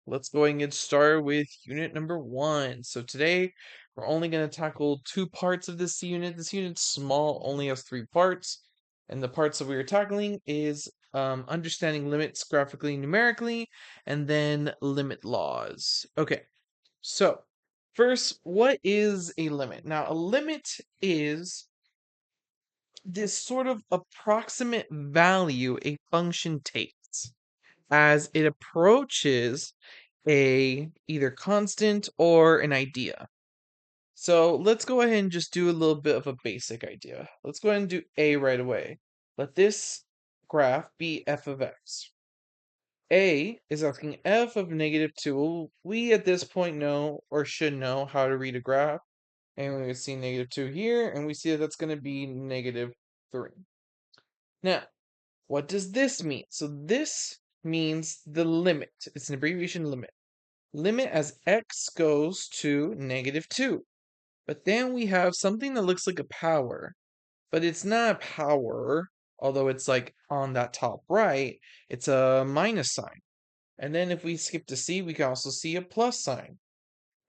let's go ahead and get started with unit number 1. So today we're only going to tackle 2 parts of this unit. This unit's small, only has 3 parts. And the parts that we are tackling is understanding limits graphically and numerically, and then limit laws. Okay, so first, what is a limit? Now, a limit is this sort of approximate value a function takes as it approaches a either constant or an idea. So let's go ahead and just do a little bit of a basic idea. Let's go ahead and do A right away. Let this graph be f of x. A is asking f of -2. Well, we at this point know or should know how to read a graph. And we see -2 here, and we see that that's going to be -3. Now, what does this mean? So this means the limit. It's an abbreviation limit. Limit as x goes to -2. But then we have something that looks like a power, but it's not a power, although it's like on that top right, it's a minus sign. And then if we skip to C, we can also see a plus sign.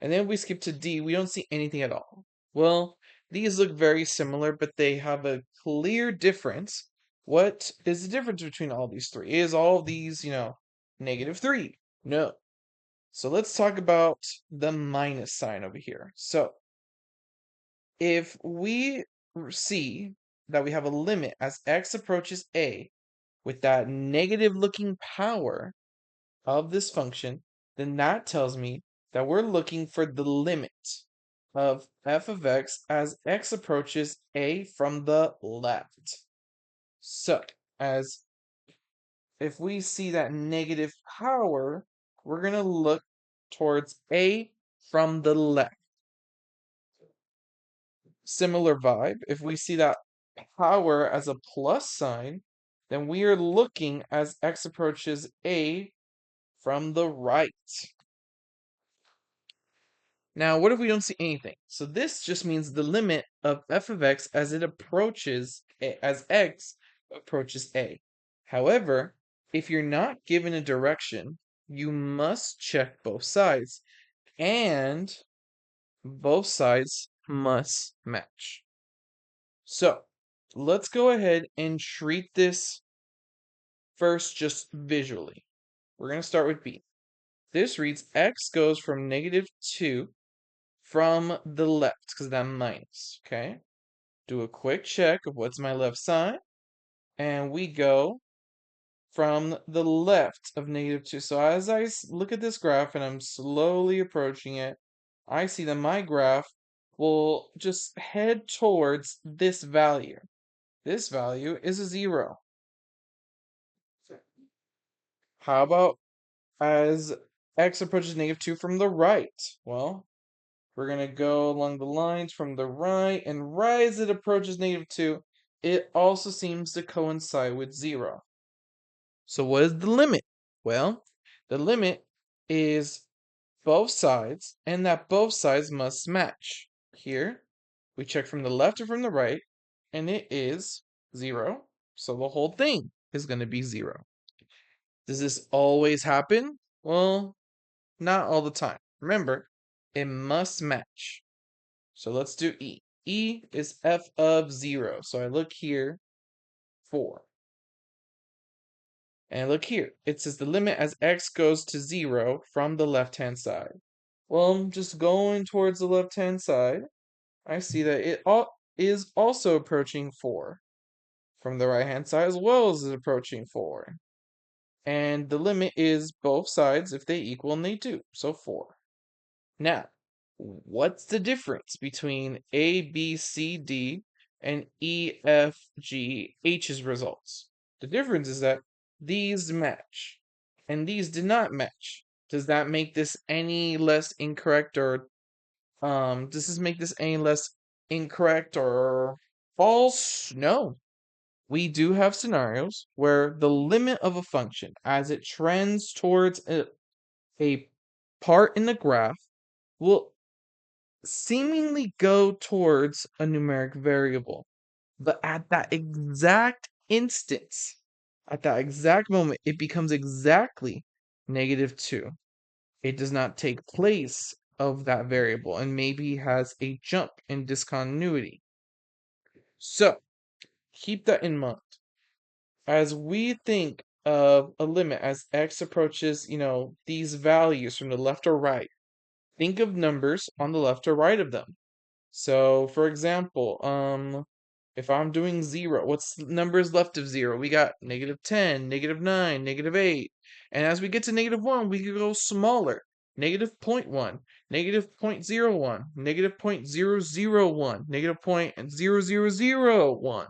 And then if we skip to D, we don't see anything at all. Well, these look very similar, but they have a clear difference. What is the difference between all these three? Is all of these, -3? No. So let's talk about the minus sign over here. So if we see that we have a limit as x approaches a with that negative looking power of this function, then that tells me that we're looking for the limit of f of x as x approaches a from the left. So, as if we see that negative power, we're going to look towards a from the left. Similar vibe, if we see that power as a plus sign, then we are looking as x approaches a from the right. Now, what if we don't see anything? So this just means the limit of f of x as it approaches as x approaches a. However, if you're not given a direction, you must check both sides, and both sides must match. So let's go ahead and treat this first just visually. We're going to start with B. This reads x goes from -2 from the left because that minus, okay? Do a quick check of what's my left side, and we go from the left of -2. So as I look at this graph and I'm slowly approaching it, I see that my graph will just head towards this value. This value is a 0. How about as x approaches -2 from the right? Well, we're going to go along the lines from the right, and right as it approaches -2, it also seems to coincide with 0. So what is the limit? Well, the limit is both sides, and that both sides must match. Here, we check from the left or from the right, and it is 0, so the whole thing is going to be 0. Does this always happen? Well, not all the time. Remember, it must match. So let's do E. E is f of 0. So I look here, 4. And look here, it says the limit as x goes to 0 from the left-hand side. Well, I'm just going towards the left-hand side. I see that it is also approaching 4 from the right-hand side as well as approaching 4. And the limit is both sides if they equal, and they do, so 4. Now, what's the difference between A, B, C, D, and E, F, G, H's results? The difference is that these match, and these did not match. Does that make this any less incorrect, or does this make this any less incorrect or false? No. We do have scenarios where the limit of a function, as it trends towards a part in the graph, will seemingly go towards a numeric variable. But at that exact instance, at that exact moment, it becomes exactly -2. It does not take place of that variable and maybe has a jump in discontinuity. So keep that in mind. As we think of a limit as x approaches, these values from the left or right, think of numbers on the left or right of them. So, for example, if I'm doing 0, what's numbers left of 0? We got -10, -9, -8. And as we get to -1, we can go smaller. -0.1, -0.01, -0.001, -0.0001,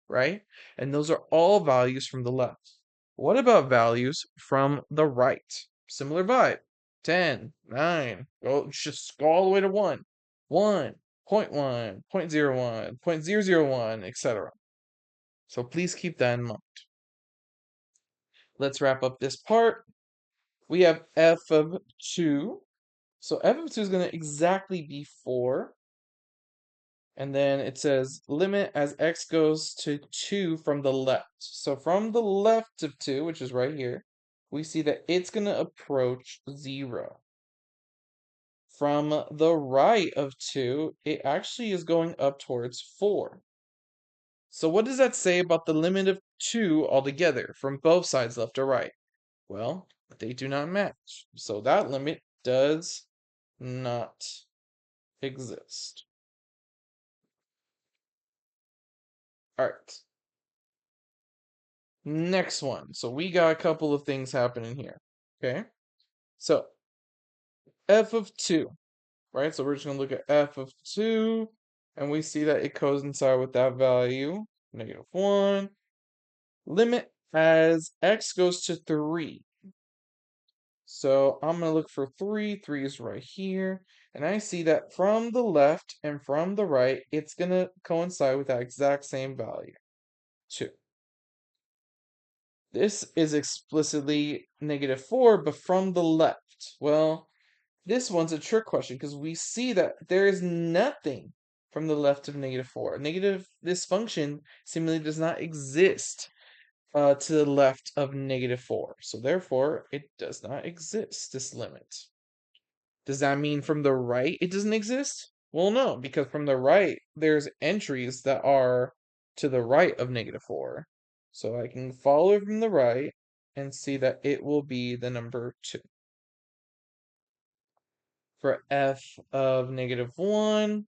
right? And those are all values from the left. What about values from the right? Similar vibe. 10, 9, just go all the way to 1. 1, 0.1, 0.01, 0.001, etc. So please keep that in mind. Let's wrap up this part. We have f of 2. So f of 2 is going to exactly be 4. And then it says limit as x goes to 2 from the left. So from the left of 2, which is right here, we see that it's going to approach 0. From the right of 2, it actually is going up towards 4. So what does that say about the limit of 2 altogether from both sides, left or right? Well, they do not match. So that limit does not exist. All right. Next one. So we got a couple of things happening here. Okay. So f of 2, right? So we're just going to look at f of 2, and we see that it coincides with that value, -1. Limit as x goes to 3. So I'm going to look for 3. 3 is right here. And I see that from the left and from the right, it's going to coincide with that exact same value, 2. This is explicitly -4, but from the left. Well, this one's a trick question because we see that there is nothing from the left of -4. This function seemingly does not exist to the left of -4. So therefore, it does not exist, this limit. Does that mean from the right it doesn't exist? Well, no, because from the right, there's entries that are to the right of -4. So I can follow it from the right and see that it will be the number 2. For f of -1,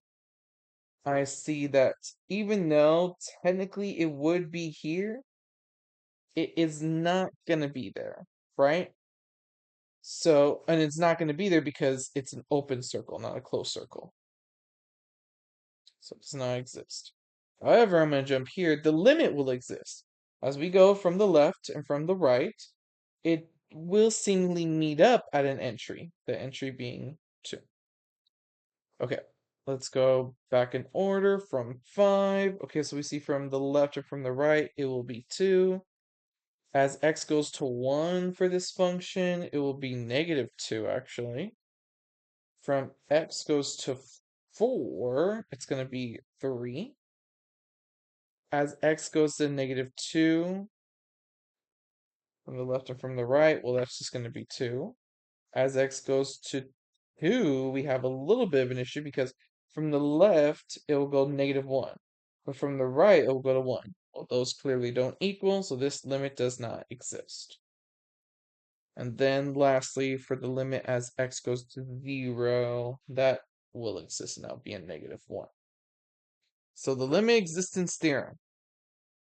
I see that even though technically it would be here, it is not going to be there, right? So, and it's not going to be there because it's an open circle, not a closed circle. So it does not exist. However, I'm going to jump here. The limit will exist. As we go from the left and from the right, it will seemingly meet up at an entry, the entry being 2. Okay, let's go back in order from 5. Okay, so we see from the left and from the right, it will be 2. As x goes to 1 for this function, it will be -2, actually. From x goes to 4, it's going to be 3. As x goes to -2, from the left and from the right, well, that's just going to be 2. As x goes to 2, we have a little bit of an issue because from the left, it will go -1. But from the right, it will go to 1. Well, those clearly don't equal, so this limit does not exist. And then lastly, for the limit as x goes to 0, that will exist now, being -1. So the limit existence theorem.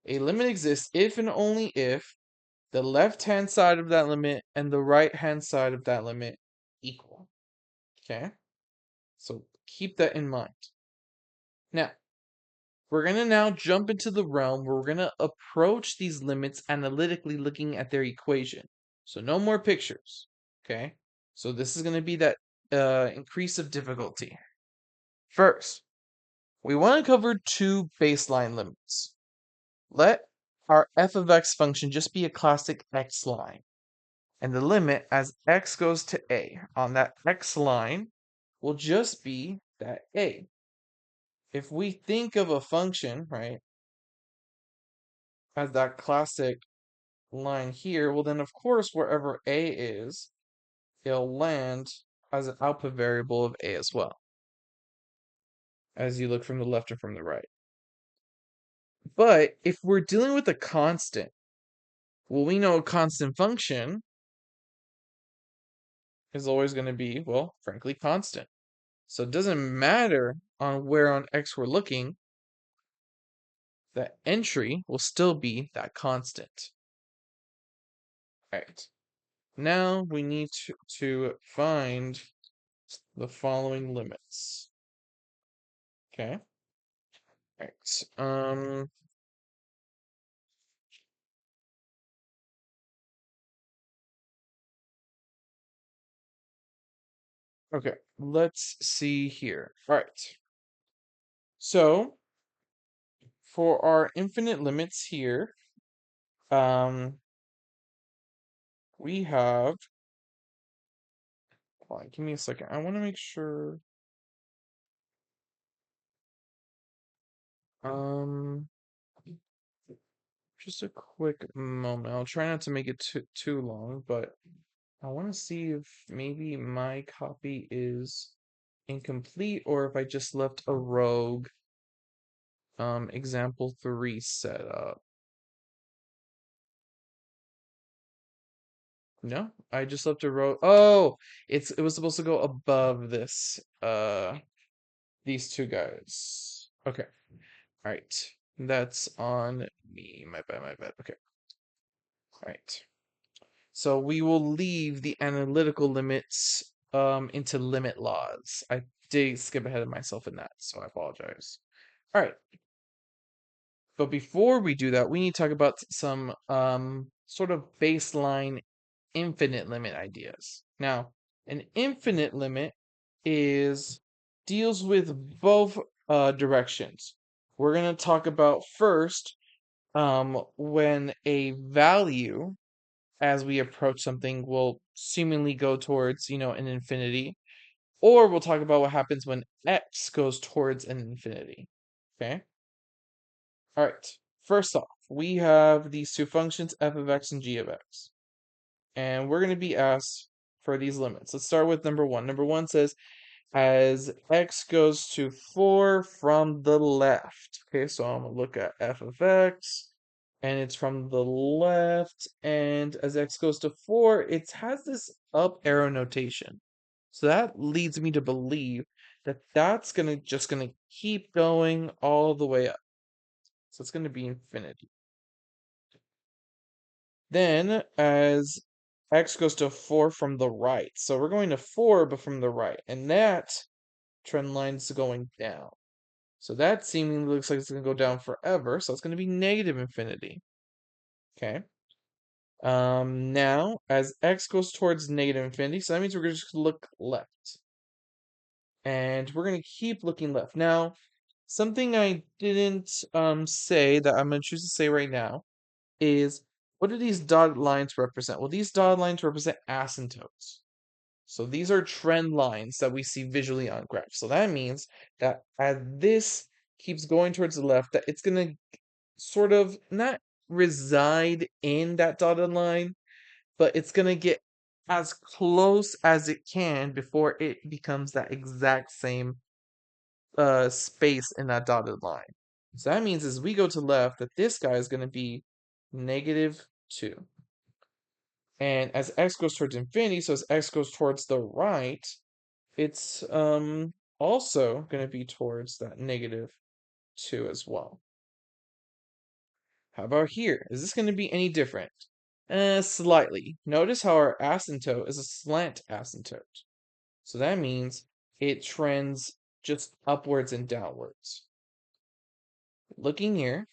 A limit exists if and only if the left-hand side of that limit and the right-hand side of that limit equal. Okay? So keep that in mind. Now, we're going to now jump into the realm where we're going to approach these limits analytically looking at their equation. So no more pictures. Okay? So this is going to be that increase of difficulty. First, we want to cover 2 baseline limits. Let our f of x function just be a classic x line. And the limit as x goes to a on that x line will just be that a. If we think of a function, right, as that classic line here, well then of course wherever a is, it'll land as an output variable of a as well, as you look from the left and from the right. But if we're dealing with a constant, well, we know a constant function is always going to be, well, frankly, constant. So it doesn't matter on where on x we're looking, the entry will still be that constant. All right. Now we need to find the following limits. Okay. All right. Okay, let's see here. All right. So for our infinite limits here, we have, hold on, give me a second. I want to make sure, um, just a quick moment. I'll try not to make it too long, but I want to see if maybe my copy is incomplete or if I just left a rogue example 3 set up. No, I just left a rogue. Oh, it was supposed to go above this these two guys. Okay. All right. That's on me. My bad, my bad. Okay. All right. So we will leave the analytical limits into limit laws. I did skip ahead of myself in that, so I apologize. All right. But before we do that, we need to talk about some sort of baseline infinite limit ideas. Now, an infinite limit is deals with both directions. We're going to talk about first when a value as we approach something will seemingly go towards, an infinity, or we'll talk about what happens when x goes towards an infinity. Okay? All right. First off, we have these two functions, f of x and g of x. And we're going to be asked for these limits. Let's start with number one. Number one says, as x goes to 4 from the left. Okay, so I'm going to look at f of x, and it's from the left. And as x goes to 4, it has this up arrow notation. So that leads me to believe that that's just gonna keep going all the way up. So it's gonna be infinity. Then as x goes to 4 from the right. So we're going to 4, but from the right. And that trend line is going down. So that seemingly looks like it's going to go down forever. So it's going to be negative infinity. Okay. Now, as x goes towards negative infinity, so that means we're going to just look left. And we're going to keep looking left. Now, something I didn't say that I'm going to choose to say right now is, what do these dotted lines represent? Well, these dotted lines represent asymptotes. So these are trend lines that we see visually on graphs. So that means that as this keeps going towards the left, that it's going to sort of not reside in that dotted line, but it's going to get as close as it can before it becomes that exact same space in that dotted line. So that means as we go to left, that this guy is going to be -2. And as x goes towards infinity, so as x goes towards the right, it's also going to be towards that -2 as well. How about here? Is this going to be any different? Slightly. Notice how our asymptote is a slant asymptote. So that means it trends just upwards and downwards. Looking here,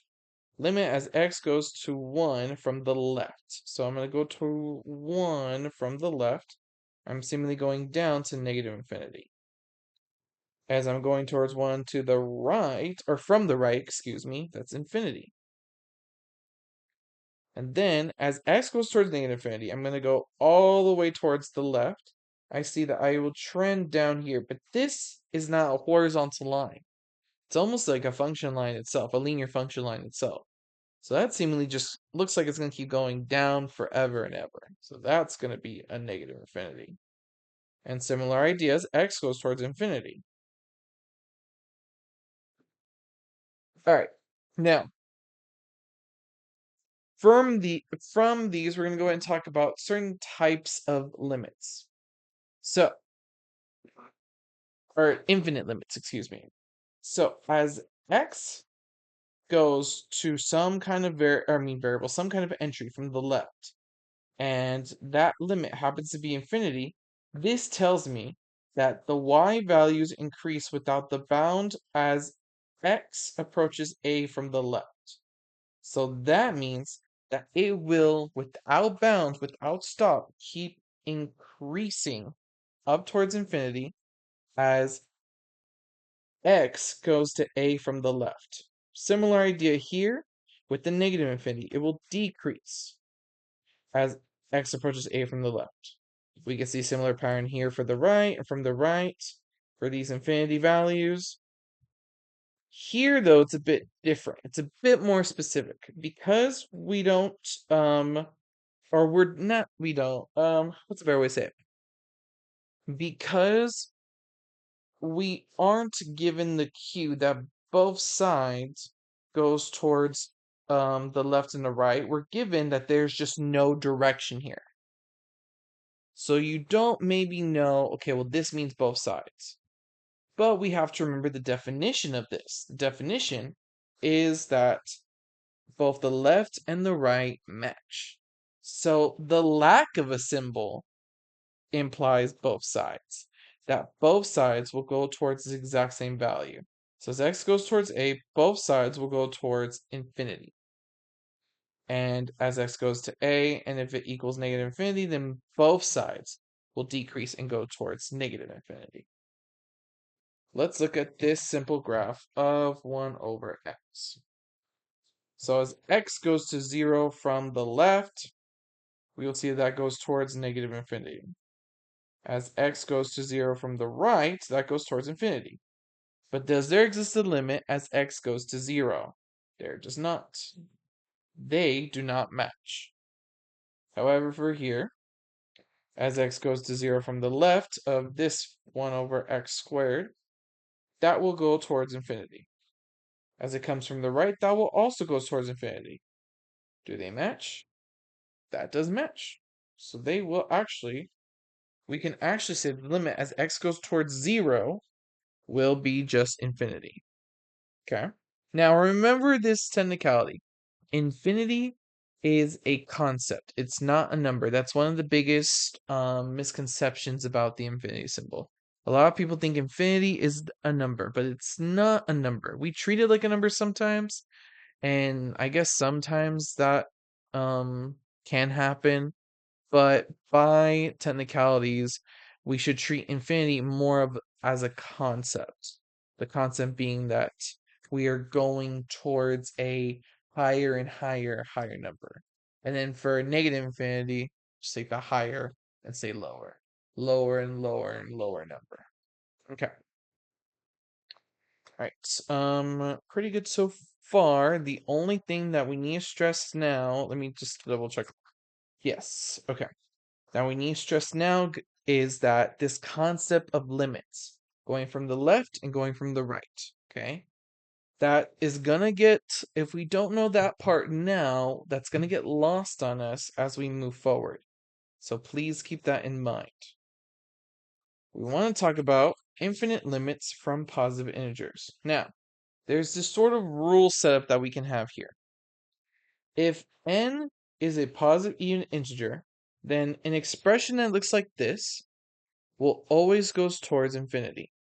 limit as x goes to 1 from the left. So I'm going to go to 1 from the left. I'm seemingly going down to negative infinity. As I'm going towards 1 to the right, or from the right, excuse me, that's infinity. And then as x goes towards negative infinity, I'm going to go all the way towards the left. I see that I will trend down here, but this is not a horizontal line. It's almost like a function line itself, a linear function line itself. So that seemingly just looks like it's going to keep going down forever and ever. So that's going to be a negative infinity. And similar ideas, x goes towards infinity. All right. Now, from these, we're going to go ahead and talk about certain types of limits. So, or infinite limits, excuse me. So, as x goes to some kind of variable, some kind of entry from the left, and that limit happens to be infinity, this tells me that the y values increase without the bound as x approaches a from the left. So that means that it will, without bounds, without stop, keep increasing up towards infinity as x goes to a from the left. Similar idea here with the negative infinity. It will decrease as x approaches a from the left. We can see similar pattern here for the right and from the right for these infinity values. Here, though, it's a bit different. It's a bit more specific because we don't, or we're not, we don't, what's the better way to say it? Because we aren't given the cue that both sides goes towards the left and the right. We're given that there's just no direction here. So you don't maybe know, okay, well, this means both sides. But we have to remember the definition of this. The definition is that both the left and the right match. So the lack of a symbol implies both sides. That both sides will go towards the exact same value. So as x goes towards a, both sides will go towards infinity. And as x goes to a, and if it equals negative infinity, then both sides will decrease and go towards negative infinity. Let's look at this simple graph of 1 over x. So as x goes to 0 from the left, we will see that goes towards negative infinity. As x goes to 0 from the right, that goes towards infinity. But does there exist a limit as x goes to 0? There does not. They do not match. However, for here, as x goes to 0 from the left of this 1 over x squared, that will go towards infinity. As it comes from the right, that will also go towards infinity. Do they match? That does match. So they will actually, we can actually say the limit as x goes towards 0 will be just infinity. Okay? Now remember this technicality. Infinity is a concept. It's not a number. That's one of the biggest misconceptions about the infinity symbol. A lot of people think infinity is a number, but it's not a number. We treat it like a number sometimes, and I guess sometimes that can happen, but by technicalities, we should treat infinity more of as a concept. The concept being that we are going towards a higher and higher number. And then for negative infinity, just take the higher and say lower. Lower and lower and lower number. Okay. All right. Pretty good so far. The only thing that we need to stress now, let me just double check. Yes. Okay. Now we need to stress now is that this concept of limits, going from the left and going from the right. Okay. That is gonna get, if we don't know that part now, that's gonna get lost on us as we move forward. So please keep that in mind. We want to talk about infinite limits from positive integers. Now, there's this sort of rule setup that we can have here. If n is a positive even integer, then an expression that looks like this will always goes towards infinity.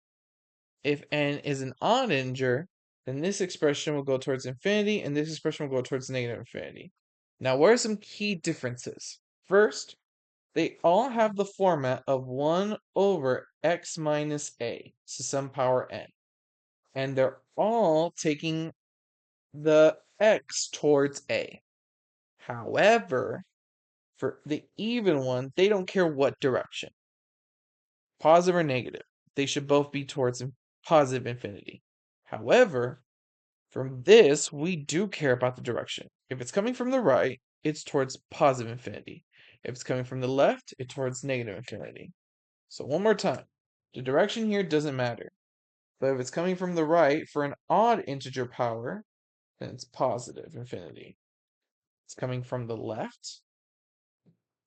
If n is an odd integer, then this expression will go towards infinity, and this expression will go towards negative infinity. Now, what are some key differences? First, they all have the format of 1 over x minus a to some power n. And they're all taking the x towards a. However, for the even one, they don't care what direction, positive or negative. They should both be towards positive infinity. However, from this, we do care about the direction. If it's coming from the right, it's towards positive infinity. If it's coming from the left, it's towards negative infinity. So one more time. The direction here doesn't matter. But if it's coming from the right for an odd integer power, then it's positive infinity. It's coming from the left,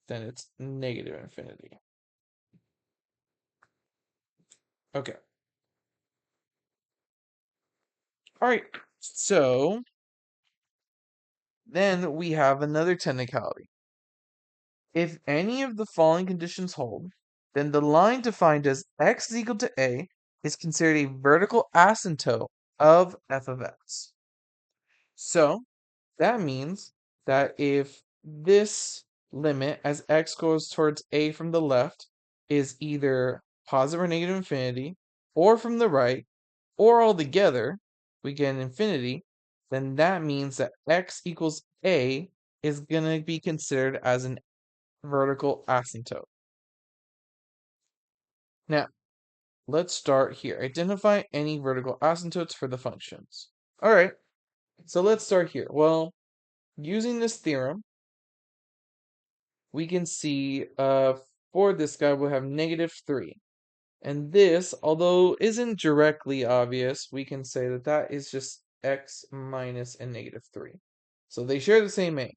then it's negative infinity. Okay. All right. So then we have another technicality. If any of the following conditions hold, then the line defined as x is equal to a is considered a vertical asymptote of f of x. So that means that if this limit as x goes towards a from the left is either positive or negative infinity, or from the right, or all together, we get an infinity, then that means that x equals a is going to be considered as an vertical asymptote. Now, let's start here. Identify any vertical asymptotes for the functions. All right, so let's start here. Well, using this theorem, we can see for this guy we'll have -3. And this, although isn't directly obvious, we can say that that is just x minus and -3. So they share the same a.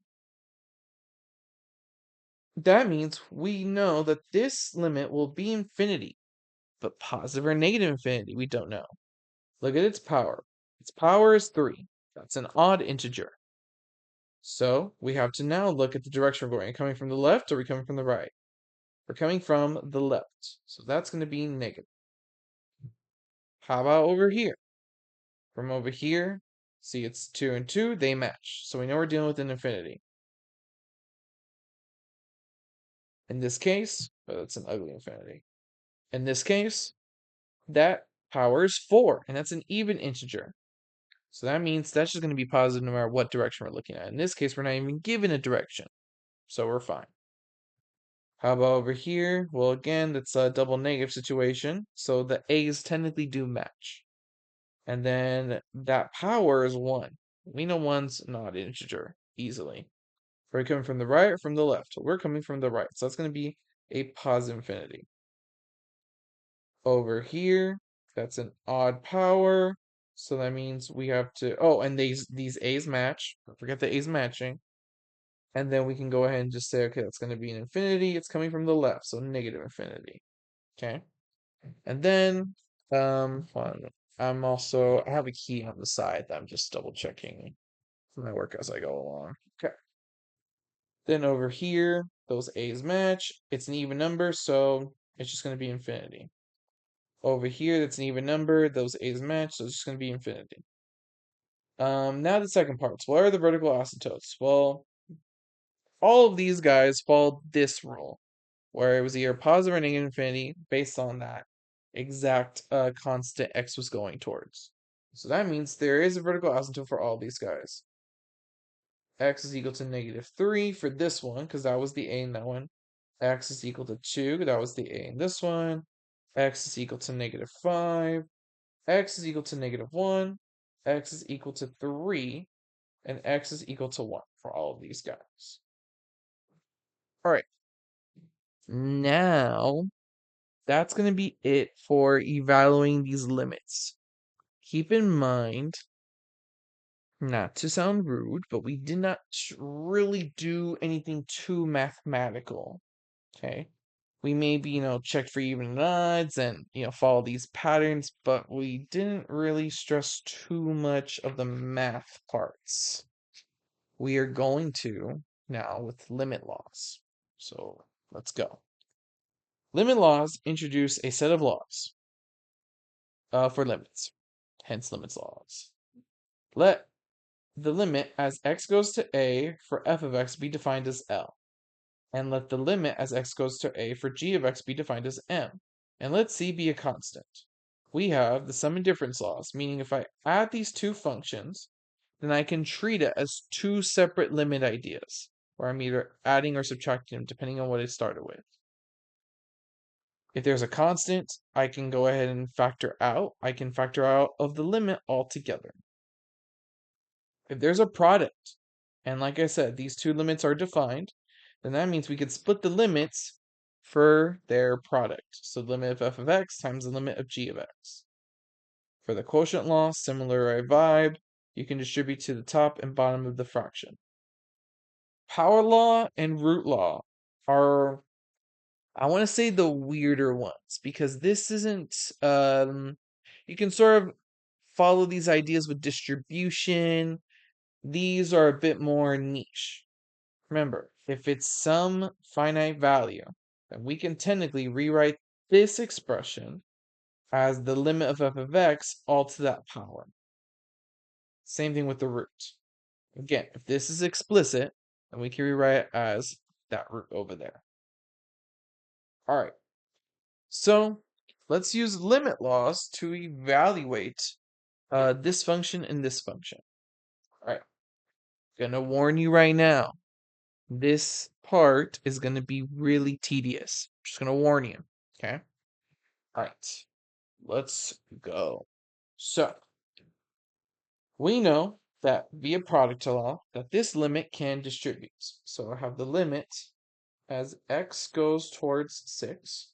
That means we know that this limit will be infinity, but positive or negative infinity, we don't know. Look at its power. Its power is 3. That's an odd integer. So we have to now look at the direction we're going. Are we coming from the left or are we coming from the right? We're coming from the left. So that's going to be negative. How about over here? From over here, see it's 2 and 2, they match. So we know we're dealing with an infinity. In this case, that's an ugly infinity. In this case, that power is 4, and that's an even integer. So that means that's just going to be positive no matter what direction we're looking at. In this case, we're not even given a direction. So we're fine. How about over here? Well, again, that's a double negative situation. So the A's technically do match. And then that power is 1. We know 1's not an integer easily. Are we coming from the right or from the left? We're coming from the right. So that's going to be a positive infinity. Over here, that's an odd power. So that means we have to, oh, and these A's match. Forget the A's matching. And then we can go ahead and just say, okay, that's going to be an infinity. It's coming from the left, so negative infinity. Okay. And then, I'm also, I have a key on the side that I'm just double checking my work as I go along. Okay. Then over here, those A's match. It's an even number, so it's just going to be infinity. Over here, that's an even number. Those A's match, so it's just going to be infinity. Now the second part. So what are the vertical asymptotes? Well, all of these guys follow this rule, where it was either positive or negative infinity based on that exact constant x was going towards. So that means there is a vertical asymptote for all these guys. X is equal to -3 for this one, because that was the a in that one. X is equal to 2, that was the a in this one. X is equal to -5. X is equal to -1. X is equal to 3. And x is equal to 1 for all of these guys. All right. Now, that's going to be it for evaluating these limits. Keep in mind, not to sound rude, but we did not really do anything too mathematical. Okay. We maybe, checked for even and odds and, follow these patterns, but we didn't really stress too much of the math parts. We are going to now with limit laws. So let's go. Limit laws introduce a set of laws for limits, hence limits laws. Let the limit as x goes to a for f of x be defined as L. And let the limit as x goes to a for g of x be defined as M. And let c be a constant. We have the sum and difference laws, meaning if I add these two functions, then I can treat it as two separate limit ideas, where I'm either adding or subtracting them depending on what it started with. If there's a constant, I can go ahead and factor out. I can factor out of the limit altogether. If there's a product, and like I said, these two limits are defined, then that means we could split the limits for their product. So the limit of f of x times the limit of g of x. For the quotient law, similar vibe, you can distribute to the top and bottom of the fraction. Power law and root law are, I want to say, the weirder ones, because this isn't, you can sort of follow these ideas with distribution. These are a bit more niche. Remember, if it's some finite value, then we can technically rewrite this expression as the limit of f of x all to that power. Same thing with the root. Again, if this is explicit, then we can rewrite it as that root over there. All right. So let's use limit laws to evaluate this function and this function. All right. Gonna warn you right now. This part is gonna be really tedious. Just gonna warn you. Okay. All right. Let's go. So we know that via product law that this limit can distribute. So I have the limit as x goes towards 6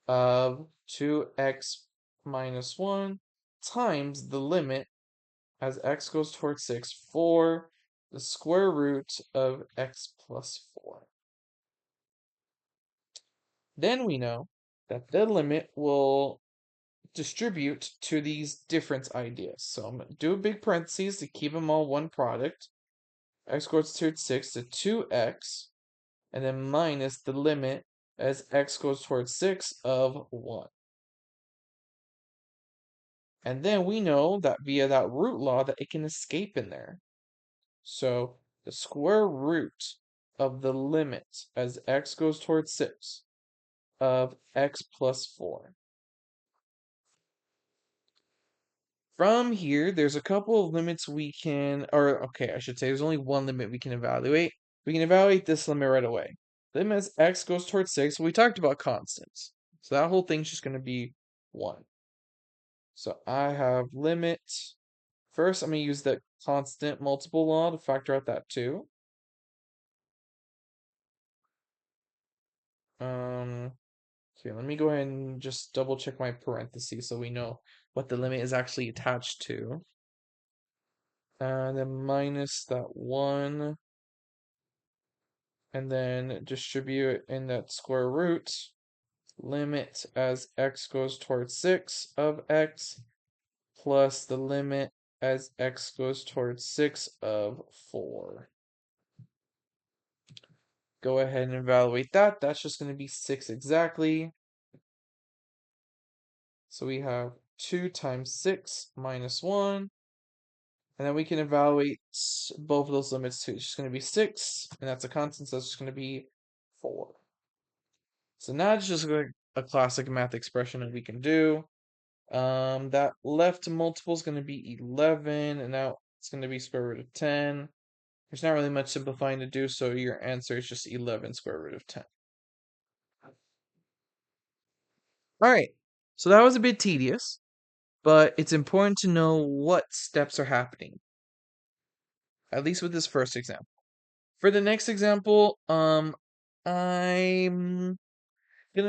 of 2x minus 1 times the limit as x goes towards 6 for the square root of x plus 4. Then we know that the limit will distribute to these difference ideas. So I'm going to do a big parentheses to keep them all one product. X goes towards 6 to 2x, and then minus the limit as x goes towards 6 of 1. And then we know that via that root law that it can escape in there. So the square root of the limit as x goes towards 6 of x plus 4. From here, there's a couple of limits we can, or okay, I should say there's only one limit we can evaluate. We can evaluate this limit right away. Limit as x goes towards 6, we talked about constants. So that whole thing's just going to be 1. So I have limit. First, I'm going to use the constant multiple law to factor out that 2. Okay, let me go ahead and just double check my parentheses so we know what the limit is actually attached to. And then minus that 1. And then distribute in that square root. Limit as x goes towards 6 of x plus the limit as x goes towards 6 of 4. Go ahead and evaluate that. That's just going to be 6 exactly. So we have 2 times 6 minus 1. And then we can evaluate both of those limits too. It's just going to be 6, and that's a constant, so it's just going to be 4. So now it's just a classic math expression that we can do. That left multiple is going to be 11, and now it's going to be square root of 10. There's not really much simplifying to do, so your answer is just 11 square root of 10. All right, so that was a bit tedious, but it's important to know what steps are happening, at least with this first example. For the next example, I'm gonna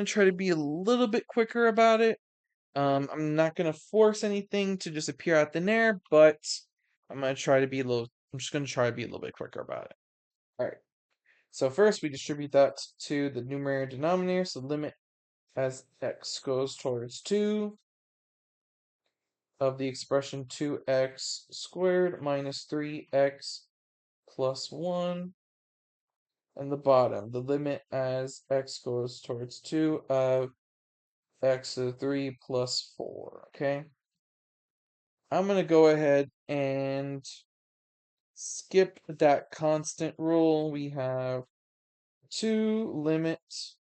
try to be a little bit quicker about it. I'm not gonna force anything to just appear out thin air, but I'm just gonna try to be a little bit quicker about it. All right. So first we distribute that to the numerator and denominator. So limit as x goes towards 2 of the expression 2x squared minus 3x plus 1. And the bottom, the limit as x goes towards 2 of x to the 3 plus 4, okay? I'm going to go ahead and skip that constant rule. We have 2 limits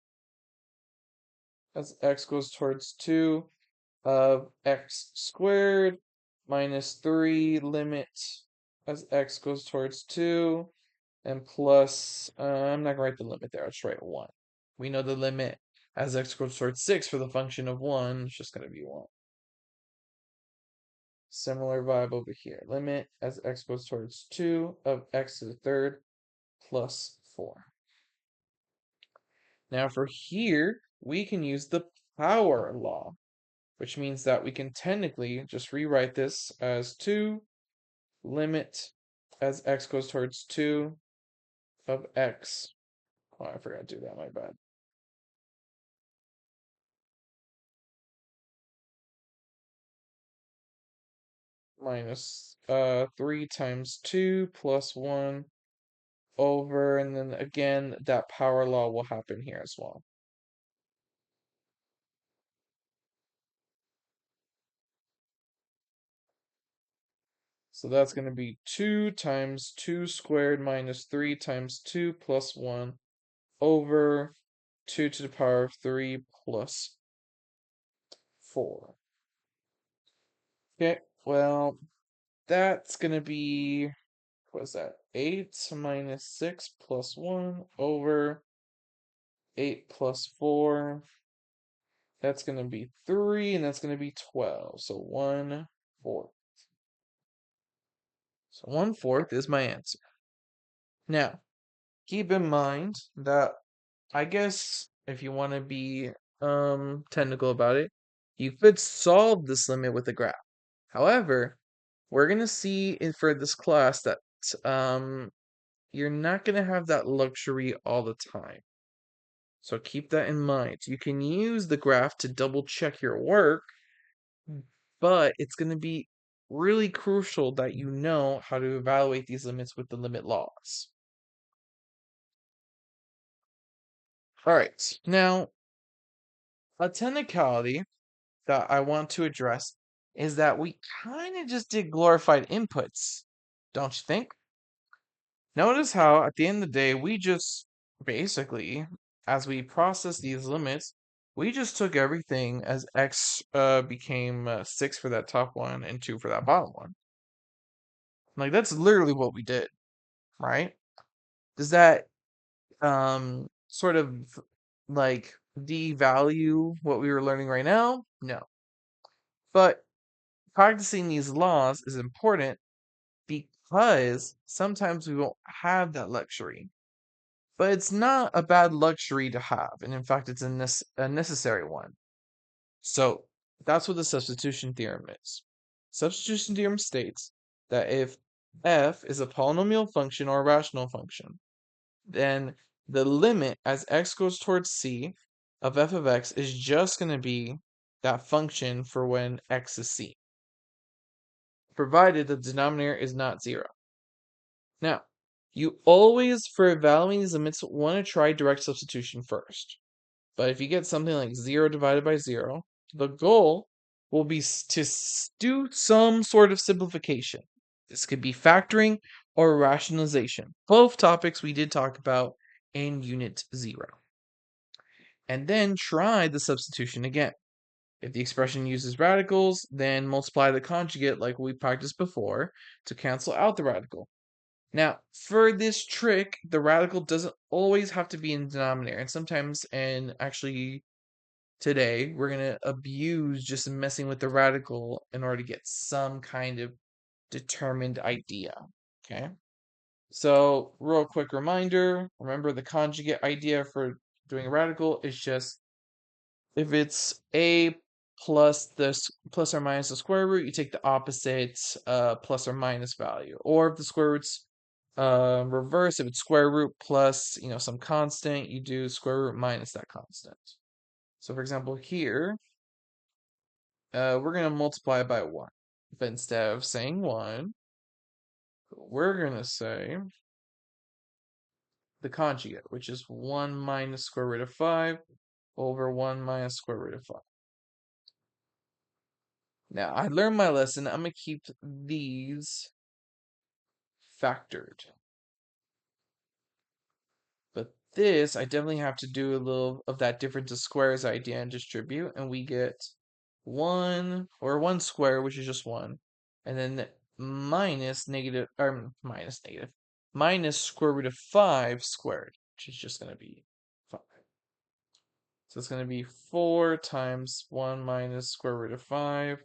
as x goes towards 2 of x squared minus 3 limit as x goes towards 2 and plus, I'm not going to write the limit there, I'll just write 1. We know the limit as x goes towards 6 for the function of 1 is just going to be 1. Similar vibe over here. Limit as x goes towards 2 of x to the third plus 4. Now for here, we can use the power law, which means that we can technically just rewrite this as 2 limit as x goes towards 2 of x. Oh, I forgot to do that, my bad. Minus 3 times 2 plus 1 over, and then again, that power law will happen here as well. So that's going to be 2 times 2 squared minus 3 times 2 plus 1 over 2 to the power of 3 plus 4. Okay, well, that's going to be, what is that? 8 minus 6 plus 1 over 8 plus 4. That's going to be 3, and that's going to be 12. So 1/4. So 1/4 is my answer. Now, keep in mind that I guess if you want to be technical about it, you could solve this limit with a graph. However, we're gonna see for this class that um you're not gonna have that luxury all the time. So keep that in mind. You can use the graph to double check your work, but it's gonna be really crucial that you know how to evaluate these limits with the limit laws. All right, now a technicality that I want to address is that we kind of just did glorified inputs, don't you think? Notice how at the end of the day, we just basically, as we process these limits, we just took everything as x became 6 for that top one and 2 for that bottom one. Like, that's literally what we did, right? Does that sort of like devalue what we were learning right now? No. But practicing these laws is important because sometimes we won't have that luxury. But it's not a bad luxury to have, and in fact, it's a necessary one. So that's what the substitution theorem is. Substitution theorem states that if f is a polynomial function or a rational function, then the limit as x goes towards c of f of x is just going to be that function for when x is c, provided the denominator is not 0. Now, you always, for evaluating these limits, want to try direct substitution first. But if you get something like 0 divided by 0, the goal will be to do some sort of simplification. This could be factoring or rationalization, both topics we did talk about in Unit 0. And then try the substitution again. If the expression uses radicals, then multiply the conjugate like we practiced before to cancel out the radical. Now, for this trick, the radical doesn't always have to be in the denominator, and sometimes, and actually today, we're going to abuse just messing with the radical in order to get some kind of determined idea, okay? So, real quick reminder, remember the conjugate idea for doing a radical is just if it's a plus plus or minus the square root, you take the opposite plus or minus value. Or if the square root's reverse, if it's square root plus some constant, you do square root minus that constant. So for example here, we're gonna multiply by 1. But instead of saying 1, we're gonna say the conjugate, which is 1 minus square root of 5 over 1 minus square root of 5. Now, I learned my lesson. I'm going to keep these factored. But this, I definitely have to do a little of that difference of squares idea and distribute. And we get 1, or 1 square, which is just 1. And then minus square root of 5 squared, which is just going to be 5. So it's going to be 4 times 1 minus square root of 5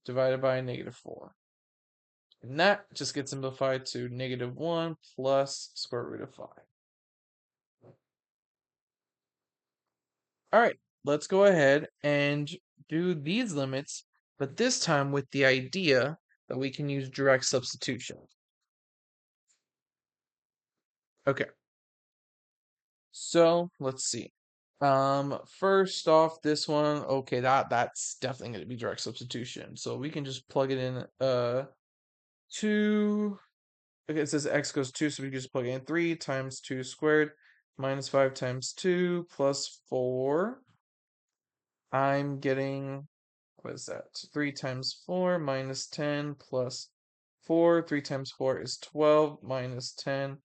divided by -4. And that just gets simplified to -1 plus square root of 5. All right, let's go ahead and do these limits, but this time with the idea that we can use direct substitution. Okay, so let's see. First off, this one, okay, that's definitely going to be direct substitution. So we can just plug it in. 2. Okay, it says x goes 2, so we can just plug in 3 times 2 squared minus 5 times 2 plus 4. I'm getting, what is that? 3 times 4 minus 10 plus 4. 3 times 4 is 12 minus 10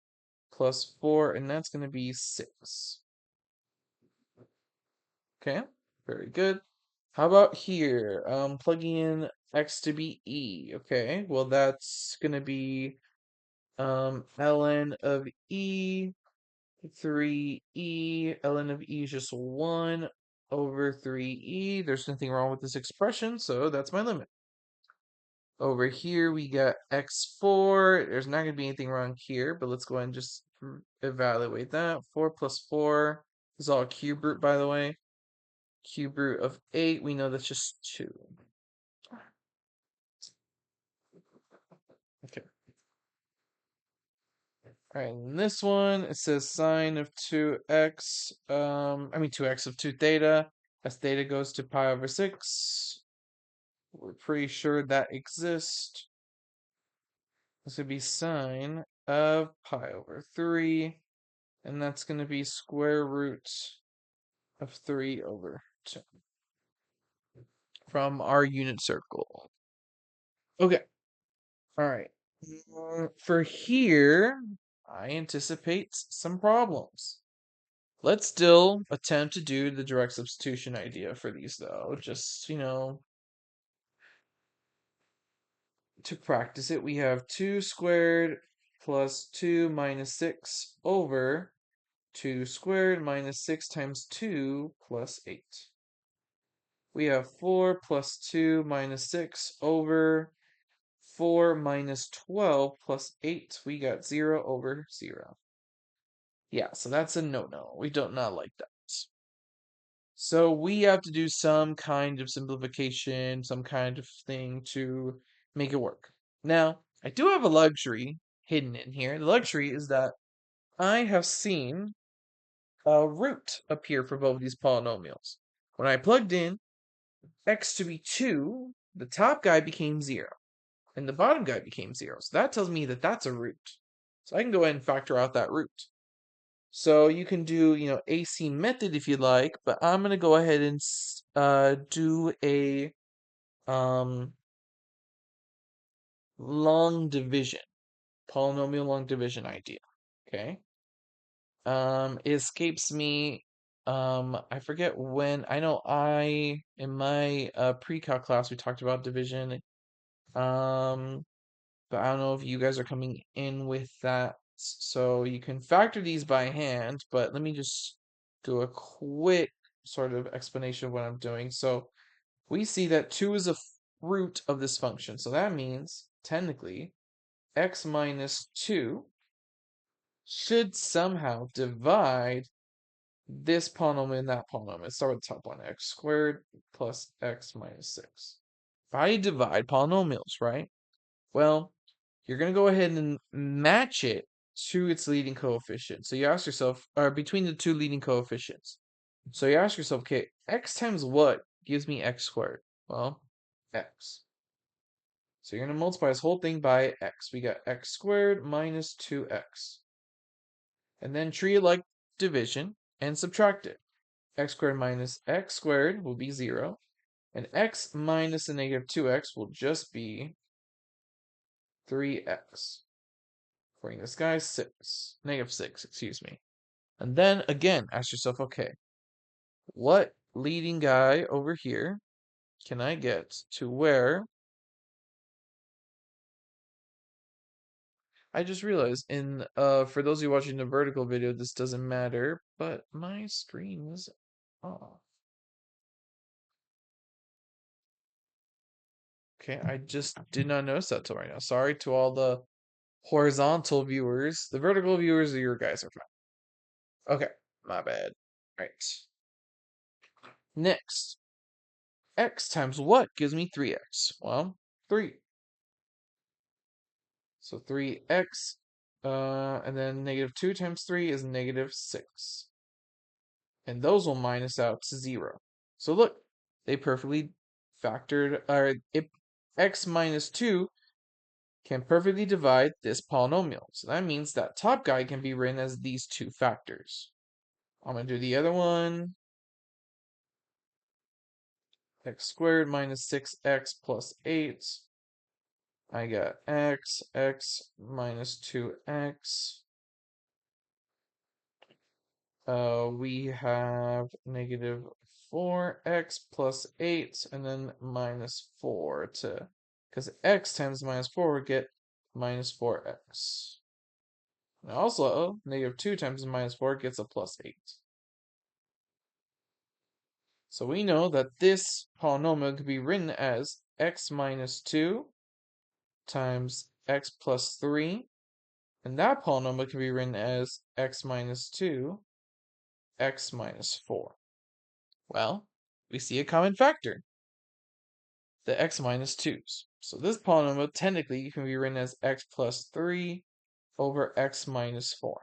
plus 4, and that's going to be 6. Okay, very good. How about here? Plugging in x to be e. Okay, well that's going to be ln of e 3e. ln of e is just 1 over 3e. There's nothing wrong with this expression, so that's my limit. Over here we got x4. There's not going to be anything wrong here, but let's go ahead and just evaluate that. 4 plus 4 is all cube root, by the way. Cube root of 8, we know that's just 2. Okay. All right, in this one, it says sine of 2x, 2x of 2 theta, as theta goes to pi over 6. We're pretty sure that exists. This would be sine of pi over 3, and that's going to be square root of 3 over 2 from our unit circle. Okay, all right. For here, I anticipate some problems. Let's still attempt to do the direct substitution idea for these, though. Just, to practice it, we have 2 squared plus 2 minus 6 over 2 squared minus 6 times 2 plus 8. We have 4 plus 2 minus 6 over 4 minus 12 plus 8. We got 0 over 0. Yeah, so that's a no-no. We don't not like that. So we have to do some kind of simplification, some kind of thing to make it work. Now, I do have a luxury hidden in here. The luxury is that I have seen a root appear for both of these polynomials. When I plugged in x to be 2, the top guy became 0, and the bottom guy became 0. So that tells me that that's a root. So I can go ahead and factor out that root. So you can do, AC method if you like, but I'm going to go ahead and do a um, long division, polynomial long division idea. Okay. It escapes me. I forget when. I know in my pre-calc class we talked about division. Um, but I don't know if you guys are coming in with that. So you can factor these by hand, but let me just do a quick sort of explanation of what I'm doing. So we see that 2 is a root of this function. So that means, technically, x minus 2 should somehow divide this polynomial and that polynomial. Let's start with the top one, x squared plus x minus 6. If I divide polynomials, right? Well, you're going to go ahead and match it to its leading coefficient. So you ask yourself, or between the two leading coefficients. So you ask yourself, okay, x times what gives me x squared? Well, x. So you're going to multiply this whole thing by x. We got x squared minus 2x. And then treat it like division and subtract it. X squared minus x squared will be 0. And x minus a negative 2x will just be 3x. Bring this guy 6. Negative 6, excuse me. And then again, ask yourself, okay, what leading guy over here can I get to where I just realized for those of you watching the vertical video, this doesn't matter, but my screen was off. Okay, I just did not notice that till right now. Sorry to all the horizontal viewers. The vertical viewers, your guys are fine. Okay, my bad. Right. Next, x times what gives me 3x? Well, 3. So 3x, and then negative 2 times 3 is negative 6. And those will minus out to 0. So look, they perfectly factored, or x minus 2 can perfectly divide this polynomial. So that means that top guy can be written as these two factors. I'm going to do the other one. X squared minus 6x plus 8. I got x minus 2x. We have negative 4x plus 8, and then minus 4 to, because x times minus 4 would get minus 4x. And also, negative 2 times minus 4 gets a plus 8. So we know that this polynomial could be written as x minus 2 times x plus 3, and that polynomial can be written as x minus 2, x minus 4. Well, we see a common factor, the x minus 2's. So this polynomial technically can be written as x plus 3 over x minus 4.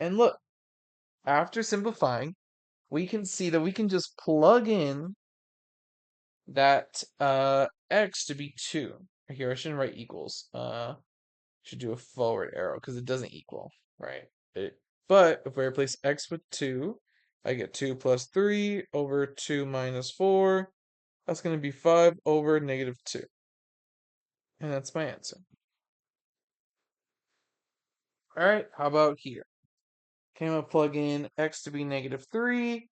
And look, after simplifying, we can see that we can just plug in that x to be 2. Here, I shouldn't write equals. Should do a forward arrow because it doesn't equal, right? But if I replace x with 2, I get 2 plus 3 over 2 minus 4. That's going to be 5 over negative 2. And that's my answer. All right, how about here? Can I plug in x to be negative 3?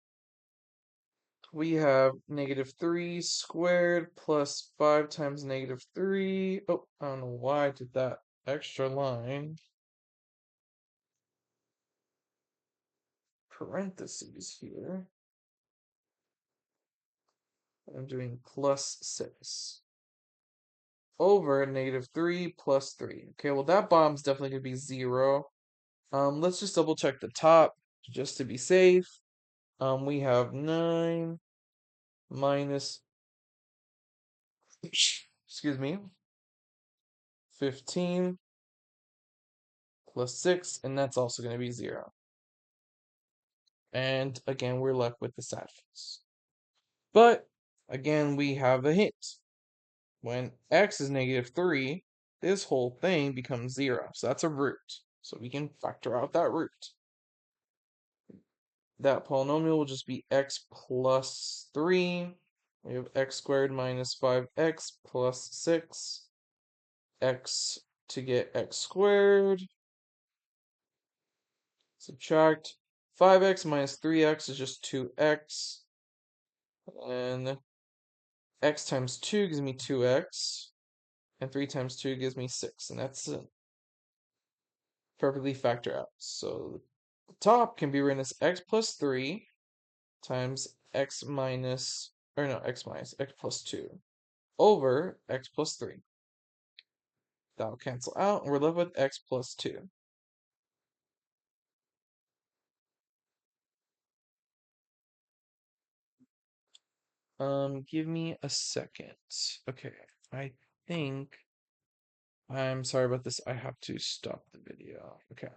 We have negative 3 squared plus 5 times negative 3. Oh, I don't know why I did that extra line. Parentheses here. I'm doing plus 6 over negative 3 plus 3. Okay, well that bottom's definitely going to be 0. Let's just double check the top just to be safe. We have 9 minus, excuse me, 15 plus 6, and that's also going to be 0. And again, we're left with the sad face. But again, we have a hint. When x is negative 3, this whole thing becomes 0. So that's a root. So we can factor out that root. That polynomial will just be x plus 3. We have x squared minus 5x plus 6. X to get x squared. Subtract 5x minus 3x is just 2x. And x times 2 gives me 2x. And 3 times 2 gives me 6. And that's it. Perfectly factor out. So the top can be written as x plus 3 times x minus, or no, x plus 2 over x plus 3. That'll cancel out, and we're left with x plus 2. Give me a second. Okay, I think I'm sorry about this. I have to stop the video. Okay.